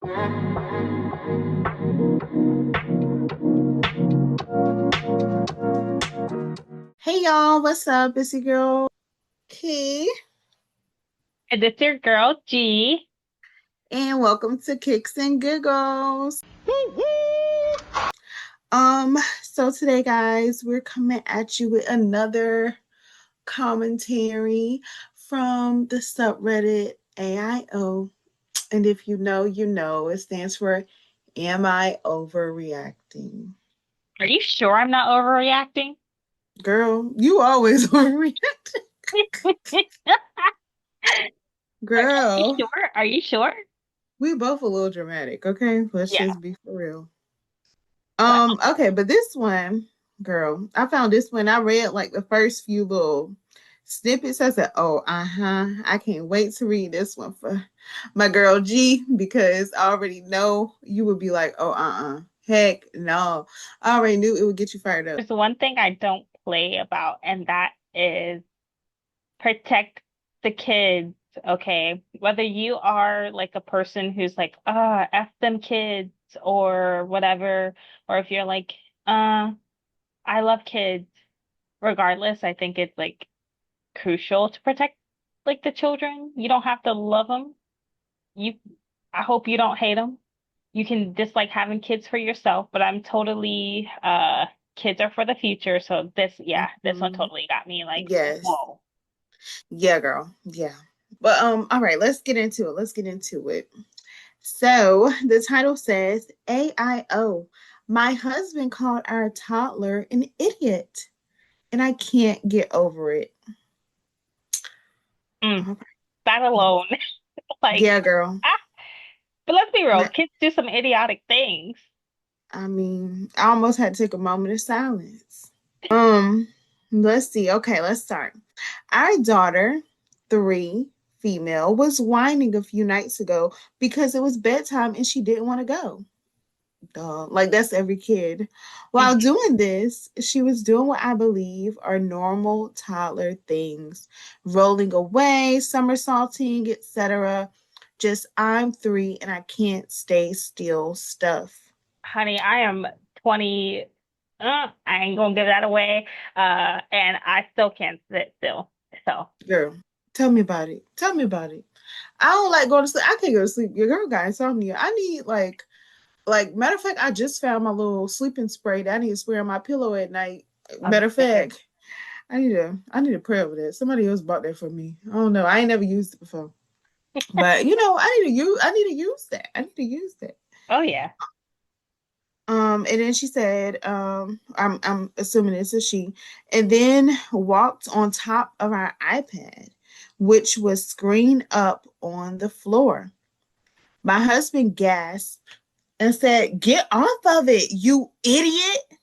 Hey y'all, what's up? It's your girl Key, And it's your girl G. and welcome to Kicks and Giggles. So today, guys, we're coming at you with another commentary from the subreddit AIO. And if you know, you know, it stands for Am I Overreacting? Are you sure I'm not overreacting? Girl, you always overreact. Are you Girl, sure? Are you sure? we both a little dramatic, okay? Let's Yeah. just be for real. Well, Okay, but this one, girl, I found this one. I read like the first few little snippets. I said, oh, I can't wait to read this one for my girl G because I already know you would be like, oh, heck no. I already knew it would get you fired up. there's one thing I don't play about, and that is protect the kids, okay? Whether you are like a person who's like, F them kids or whatever, or if you're like, I love kids, regardless, I think it's like crucial to protect like the children. You don't have to love them. You, I hope you don't hate them. You can dislike having kids for yourself, but I'm totally kids are for the future. So this one Mhm. totally got me like, Yes. whoa. Yeah, girl. Yeah. But all right, let's get into it. Let's get into it. So the title says AIO. My husband called our toddler an idiot, and I can't get over it. Mm, All that right. alone. Yeah, Like, girl. ah, but let's be real, Let, kids do some idiotic things. I mean, I almost had to take a moment of silence. Um, let's see. Okay, let's start. Our daughter, 3, female, was whining a few nights ago because it was bedtime and she didn't want to go. Duh. Like that's every kid. While Mhm. doing this, she was doing what I believe are normal toddler things, rolling away, somersaulting, etc. Just I'm 3 and I can't stay still stuff. Honey, I am 20. I ain't gonna give that away. And I still can't sit still. So, Girl, tell me about it. Tell me about it. I don't like going to sleep. I can't go to sleep. Your girl got insomnia. I need matter of fact, I just found my little sleeping spray that I need to spray on my pillow at night. Matter of okay. fact, I need to pray over that. Somebody else bought that for me. I don't know. I ain't never used it before. But I need to use that. I need to use that. Oh yeah. And then she said, I'm assuming it's a she, and then walked on top of our iPad, which was screened up on the floor. My husband gasped and said, "Get off of it, you idiot."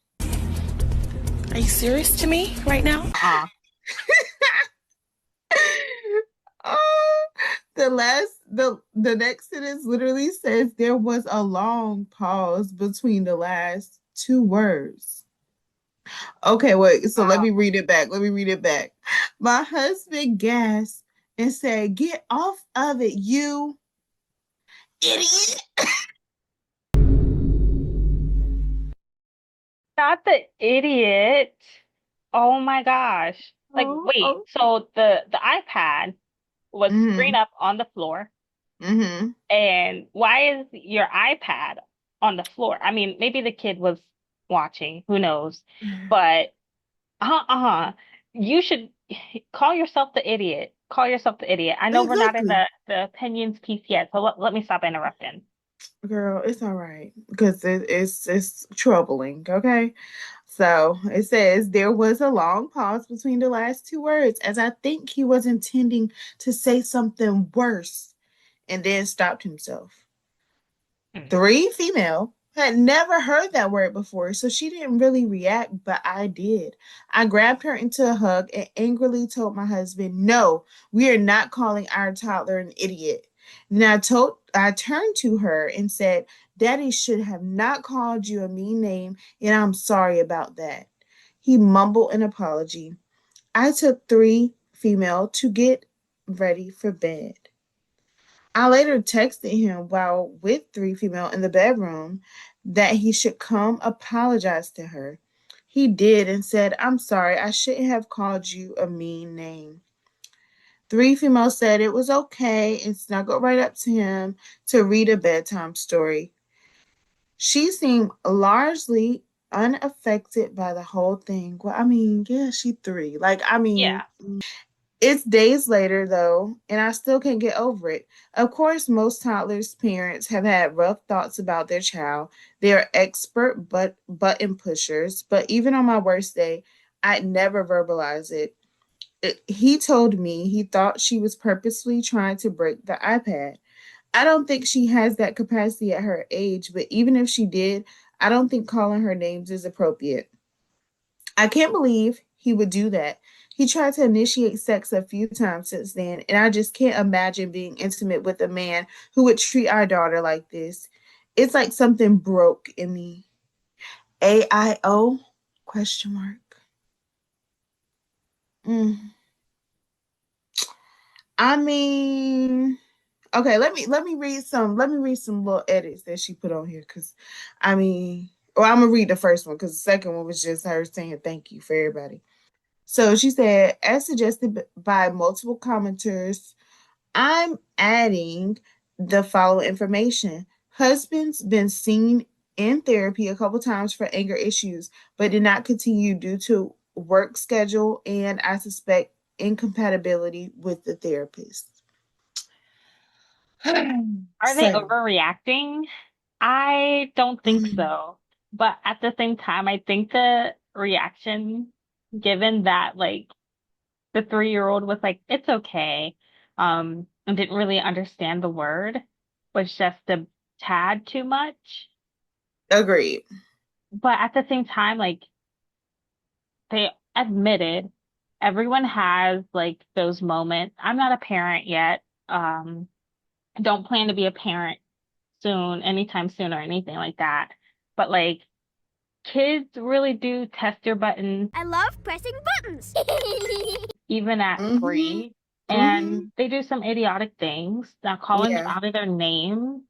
Are you serious to me right now? Oh, the next sentence literally says there was a long pause between the last two words. Okay, wait. So let Wow. me read it back. Let me read it back. My husband gasped and said, "Get off of it, you idiot." Not the idiot. Oh my gosh. Like, Oh, wait, oh. so the iPad was screen Mm-hmm. up on the floor, Mm-hmm. and why is your iPad on the floor? I mean, maybe the kid was watching, who knows? But uh-uh. You should call yourself the idiot. Call yourself the idiot. I know we're not in Exactly. the opinions piece yet, so let me stop interrupting. Girl, it's all right because it's troubling, okay? So it says there was a long pause between the last two words, as I think he was intending to say something worse and then stopped himself. Hmm. 3, female, had never heard that word before, so she didn't really react, but I did. I grabbed her into a hug and angrily told my husband, "No, we are not calling our toddler an idiot." Then I turned to her and said, "Daddy should have not called you a mean name, and I'm sorry about that." He mumbled an apology. I took 3, female, to get ready for bed. I later texted him while with three female in the bedroom that he should come apologize to her. He did and said, I'm sorry, I shouldn't have called you a mean name. Three females said it was okay and snuggled right up to him to read a bedtime story. She seemed largely unaffected by the whole thing. Well, I mean, yeah, she three. Yeah. It's days later though, and I still can't get over it. Of course, most toddlers' parents have had rough thoughts about their child. They are expert button pushers, but even on my worst day, I'd never verbalize it. He told me he thought she was purposely trying to break the iPad. I don't think she has that capacity at her age, but even if she did, I don't think calling her names is appropriate. I can't believe he would do that. He tried to initiate sex a few times since then, and I just can't imagine being intimate with a man who would treat our daughter like this. It's like something broke in me. AIO? Question mark. Mm. I mean, okay, let me read some little edits that she put on here because I mean, well, I'm gonna read the first one because the second one was just her saying thank you for everybody. So she said, as suggested by multiple commenters, I'm adding the following information. Husband's been seen in therapy a couple times for anger issues, but did not continue due to work schedule and I suspect incompatibility with the therapist. Are they So, overreacting? I don't think so. But at the same time, I think the reaction, given that like the 3-year-old was like, it's okay, and didn't really understand the word, was just a tad too much. agreed. But at the same time, like they admitted everyone has like those moments. I'm not a parent yet. Don't plan to be a parent soon, anytime soon or anything like that. But like kids really do test your buttons I love pressing buttons. even at Mm-hmm. 3, Mm-hmm. and they do some idiotic things. Now calling them Yeah. out of their name,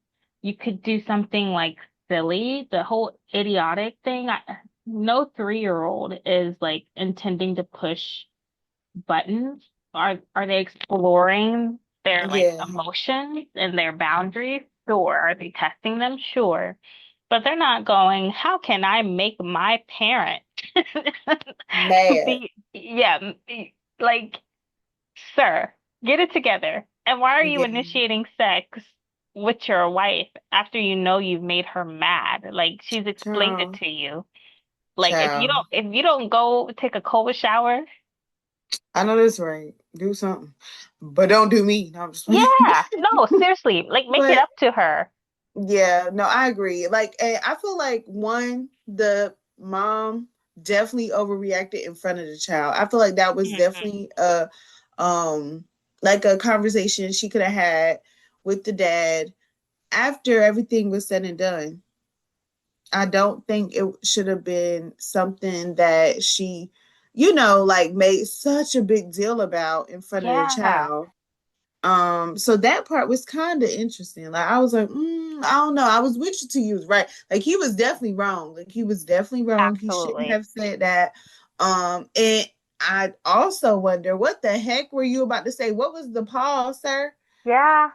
you could do something like silly. The whole idiotic thing, no 3-year-old is like intending to push buttons. Are they exploring their like Yeah. emotions and their boundaries? Sure. Are they testing them? Sure. But they're not going, how can I make my parent Mad. be, yeah, like, sir, get it together. And why are you Yeah. initiating sex with your wife after you know you've made her mad? Like, she's explained it Child. to you. Like, Child. if you don't go take a cold shower, I know that's right. Do something. But don't do me. No, I'm just playing. yeah, no, seriously, like make it But up to her. yeah, no, I agree. Like, and I feel like one, the mom definitely overreacted in front of the child. I feel like that was Mhm. definitely um like a conversation she could have had with the dad after everything was said and done. I don't think it should have been something that she, like made such a big deal about in front of the Yeah, child. So that part was kind of interesting. Like I was like, I don't know. I was with you till you was right. Like he was definitely wrong. Like he was definitely wrong. He shouldn't absolutely. have said that. And I also wonder what the heck were you about to say? What was the pause, sir? Yeah,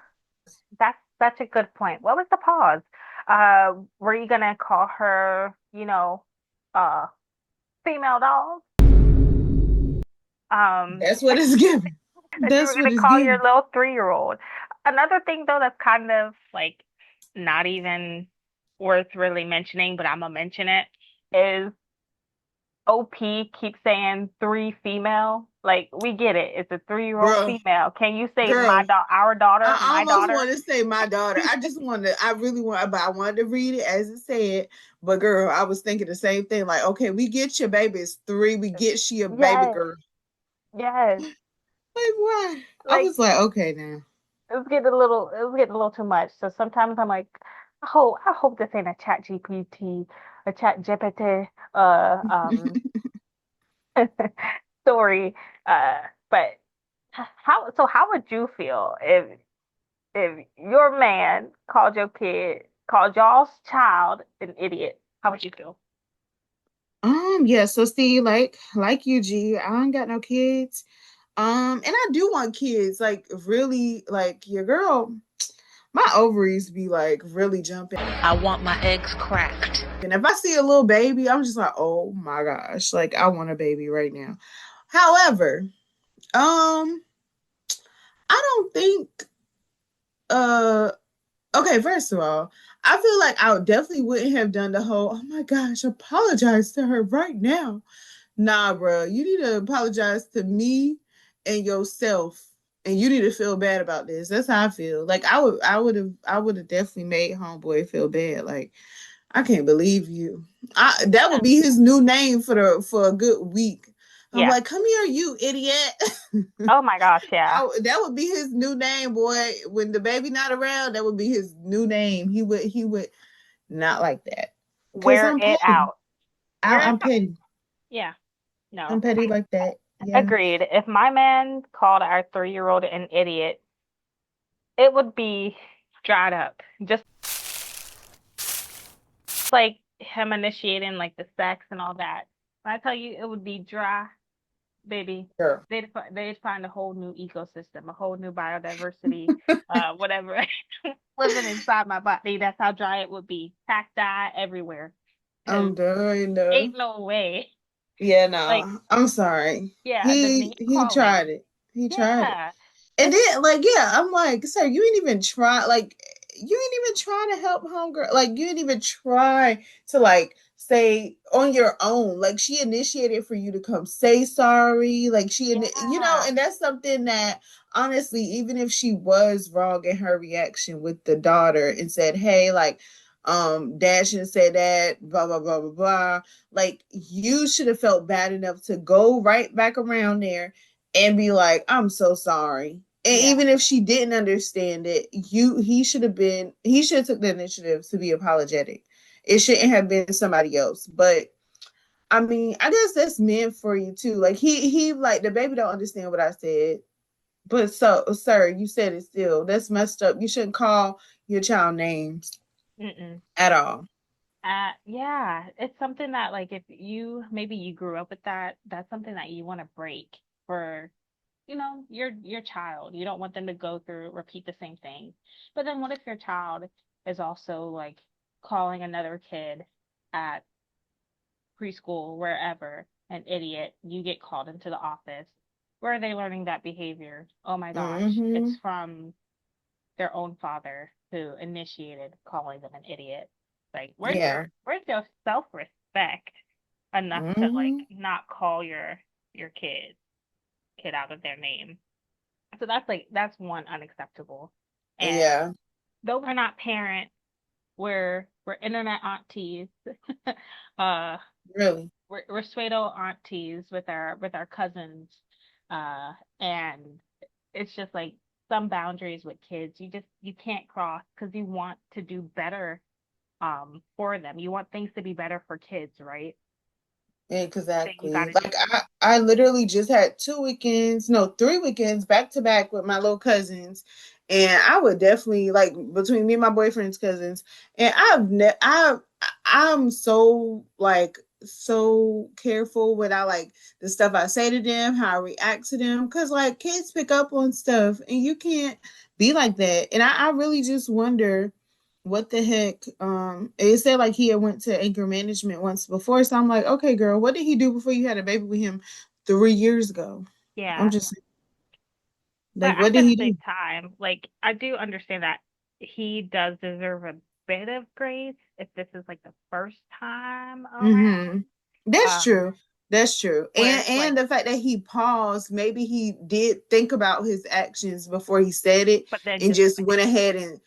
that's such a good point. What was the pause? Were you gonna call her, uh, female doll? Um, That's what it's given. you That's were what gonna it's call your given, little 3-year-old. Another thing though that's kind of like not even worth really mentioning, but I'm gonna mention it, is OP keeps saying 3 female. Like we get it. It's a 3-year-old bro. female. Can you say Girl, our daughter, I my almost daughter? want to say my daughter. I really want, but I wanted to read it as it said. But girl, I was thinking the same thing. Like, okay, we get your baby. It's three. We get she a baby Yes, girl. yes. Like, why? I Like was like, okay, now. it was getting a little too much. So sometimes I'm like, I hope this ain't a chat GPT, a chat GPT story. Uh but how would you feel if if your man called y'all's child an idiot, how would you feel? Yeah, so see, like you, G, I ain't got no kids. And I do want kids, like really, like your girl, my ovaries be like really jumping. I want my eggs cracked. And if I see a little baby, I'm just like, oh my gosh, like I want a baby right now. However, I don't think uh okay, first of all, I feel like I definitely wouldn't have done the whole, oh my gosh, apologize to her right now. Nah, bro, you need to apologize to me and yourself, and you need to feel bad about this. That's how I feel. Like I would have definitely made homeboy feel bad. Like I can't believe you. That would be his new name for a good week. I'm Yeah. like, come here, you idiot. Oh my gosh, yeah. That would be his new name, boy. When the baby not around, that would be his new name. He would not like that. Cause Wear I'm it petty. out. Wear it I'm out. petty. Yeah. No. I'm petty like that. Yeah. Agreed. If my man called our 3-year-old an idiot, it would be dried up. Just like him initiating like the sex and all that. When I tell you it would be dry, baby. Sure. They'd find a whole new ecosystem, a whole new biodiversity, whatever living inside my body. That's how dry it would be. Cacti everywhere. I'm Because done. No. ain't no way. Yeah, Like, no. I'm sorry. yeah, the He name he calling. tried it. He tried it. Yeah. And It's then, like, yeah, I'm like, sir, you ain't even try, like, you ain't even try to help homegirl. Like, you ain't even try to, like, say on your own. Like, she initiated for you to come say sorry. Like, yeah. and that's something that, honestly, even if she was wrong in her reaction with the daughter and said, hey, like, dad shouldn't say that, blah, blah, blah, blah, blah. Like, you should have felt bad enough to go right back around there and be like, I'm so sorry. And Yeah. even if she didn't understand it, he should have took the initiative to be apologetic. It shouldn't have been somebody else. But I mean, I guess that's meant for you too. Like he like the baby don't understand what I said. But so sir, you said it still. That's messed up. You shouldn't call your child names Mm-mm. at all. Yeah, it's something that like if you maybe you grew up with that, that's something that you want to break for, your child. You don't want them to go through repeat the same thing. But then what if your child is also like calling another kid at preschool, wherever, an idiot, you get called into the office. Where are they learning that behavior? Oh my gosh, Mm-hmm. it's from their own father who initiated calling them an idiot. Like, Yeah. where's your self-respect enough to like Mm-hmm. not call your kid out of their name? So that's one unacceptable. And Yeah. though we're not parents, we're internet aunties. uh Really. we're pseudo aunties with our cousins. And it's just like some boundaries with kids you can't cross because you want to do better for them. You want things to be better for kids, right? So you got Exactly. to do Like I literally just had 2 weekends, no, 3 weekends back to back with my little cousins. And I would definitely like between me and my boyfriend's cousins. And I'm so like so careful with I like the stuff I say to them, how I react to them. Cause like kids pick up on stuff and you can't be like that. And I really just wonder what the heck? It said like he had went to anger management once before. So I'm like, okay, girl, what did he do before you had a baby with him 3 years ago? I'm yeah. just But like, at what did the he same do? time, like I do understand that he does deserve a bit of grace if this is like the first time Mm-hmm. around. That's Um, true. That's true. where And it's like, the fact that he paused, maybe he did think about his actions before he said it but then and just just went ahead and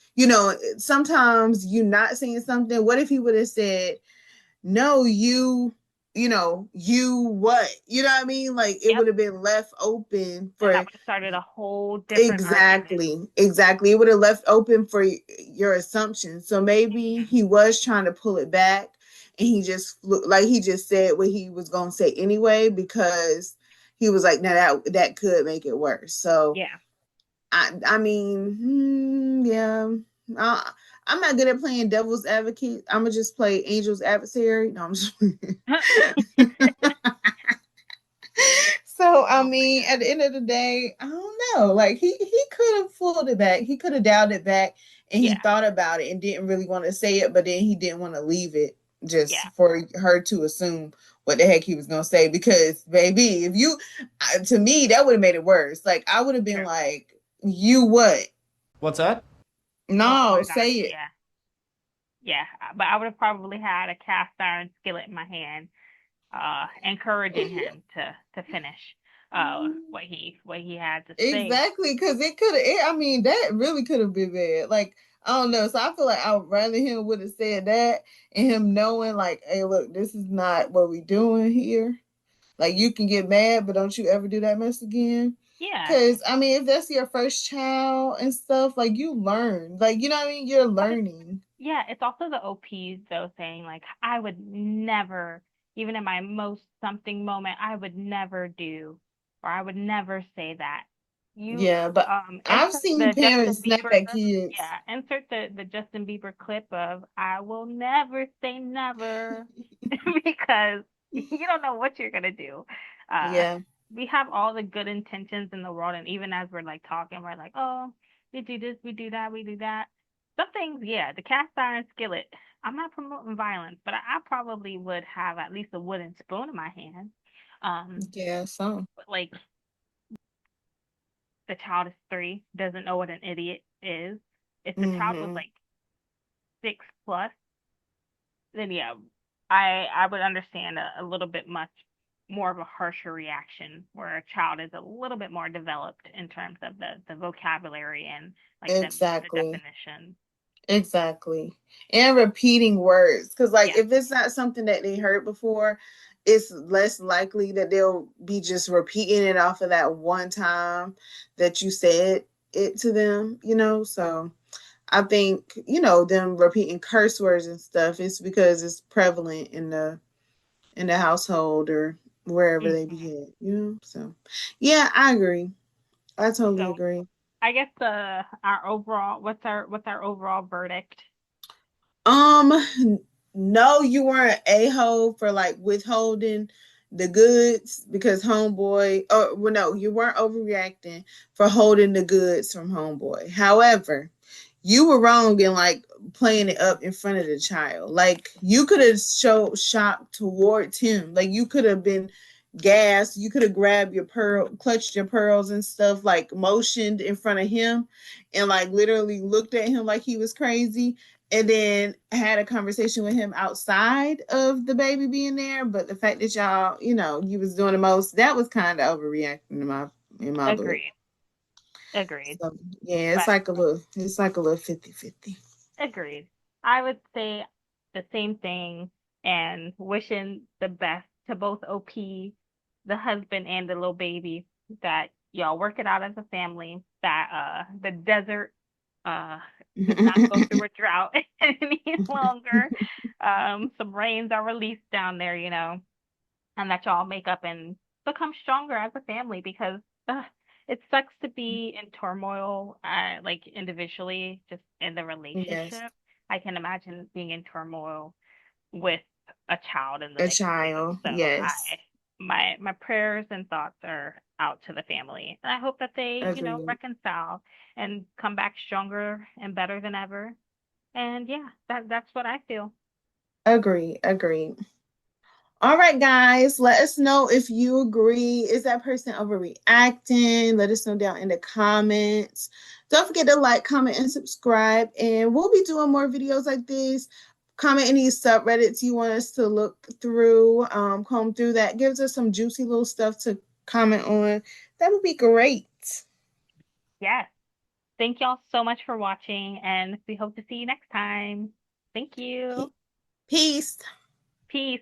sometimes you not saying something. What if he would have said, no, you what? You know what I mean? Like it yep, would have been left open and that for would have started a whole different argument. exactly. It would have left open for your assumptions. So maybe he was trying to pull it back and he just looked like he just said what he was gonna say anyway because he was like, now that could make it worse. So Yeah. I mean, yeah. I'm not good at playing devil's advocate. I'm gonna just play angel's adversary. No, I'm just. So I Oh my mean, at God. the end of the day, I don't know. Like he could have pulled it back. He could have dialed it back, and he Yeah, thought about it and didn't really want to say it, but then he didn't want to leave it just yeah. for her to assume what the heck he was gonna say. Because baby, if you, to me, that would have made it worse. Like I would have been True. like, you what? What's that? Oh No, my gosh, say it. yeah. Yeah, but I would have probably had a cast iron skillet in my hand, encouraging him to finish what he had to say. Exactly, because it could have. I mean, that really could have been bad. Like I don't know. So I feel like I would rather him would have said that, and him knowing like, hey, look, this is not what we doing here. Like you can get mad, but don't you ever do that mess again. Yeah. Because I mean, if that's your first child and stuff, like you learn, like you know what I mean. You're But it's, learning. yeah, it's also the OPs though saying like I would never, even in my most something moment, I would never do or I would never say that. You Yeah, but I've insert seen the Justin parents snap Bieber, at kids. yeah, insert the Justin Bieber clip of I will never say never because you don't know what you're gonna do. Uh, Yeah, we have all the good intentions in the world, and even as we're like talking, we're like, oh, we do this, we do that, we do that. Some things, yeah, the cast iron skillet. I'm not promoting violence, but I probably would have at least a wooden spoon in my hand. yeah, some. But like the child is 3, doesn't know what an idiot is. If the child was Mm-hmm. like 6 plus, then yeah, I would understand a little bit much more of a harsher reaction where a child is a little bit more developed in terms of the vocabulary and like the Exactly. definition. Exactly. And repeating words. Because, like, Yeah, if it's not something that they heard before, it's less likely that they'll be just repeating it off of that one time that you said it to them, you know? So I think, them repeating curse words and stuff is because it's prevalent in the household or wherever they hmm. be at, you know? So yeah, I agree. I totally So agree. I guess our overall what's our overall verdict? Um, no, you weren't a-hole for like withholding the goods because homeboy, or well, no, you weren't overreacting for holding the goods from homeboy. However, you were wrong in like playing it up in front of the child. Like you could have showed shock towards him. Like you could have been gassed. You could have grabbed your pearl, clutched your pearls and stuff, like motioned in front of him and like literally looked at him like he was crazy and then had a conversation with him outside of the baby being there. But the fact that y'all, you was doing the most, that was kind of overreacting in my book. Agreed. Agreed. So yeah, But it's like a little 50-50. agreed. I would say the same thing and wishing the best to both OP, the husband and the little baby, that y'all work it out as a family, that the desert uh does not go through a drought any longer. Some rains are released down there, and that y'all make up and become stronger as a family because uh, it sucks to be in turmoil, like individually, just in the Yes, relationship. I can imagine being in turmoil with a child in the a mix too. child. So Yes, my prayers and thoughts are out to the family, and I hope that they, agreed. reconcile and come back stronger and better than ever. And yeah, that's what I feel. Agreed. All right, guys, let us know if you agree. Is that person overreacting? Let us know down in the comments. Don't forget to like, comment, and subscribe. And we'll be doing more videos like this. Comment any subreddits you want us to look through, comb through that. Gives us some juicy little stuff to comment on. That would be great. Yes. Thank y'all so much for watching, and we hope to see you next time. Thank you. Peace. Peace.